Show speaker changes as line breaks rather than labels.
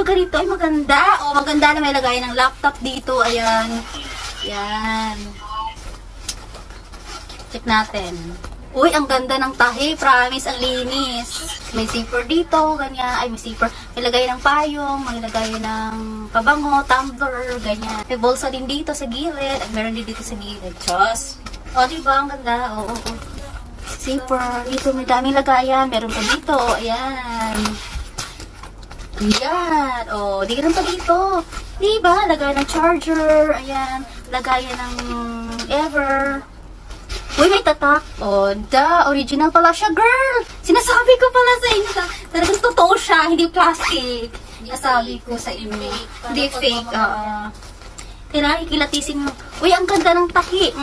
ganito ay maganda. O, maganda na may lagay ng laptop dito. Ayan. Yan. Check natin. Uy, ang ganda ng tahi. Promise, ang linis. May zipper dito, ganyan. Ay, may zipper. May lagay ng payong, may lagay ng pabango, tumbler, ganyan. May bulsa din dito sa gilid. At meron din dito sa gilid. Diyos. O, diba? Ang ganda. Oo. Zipper. Dito may daming lagayan. Meron pa dito. Ayan. Ayan. O, di ganun pa dito. Diba? Lagayan ng charger. Ayan. Lagayan ng ever. Uy, may tatak. Oh, original pala siya, girl. Sinasabi ko pala sa inyo. Talagang totoo siya, hindi plastic. Sinasabi ko sa inyo. Hindi fake. Kaya ikilatisin mo. Uy, ang ganda ng taki.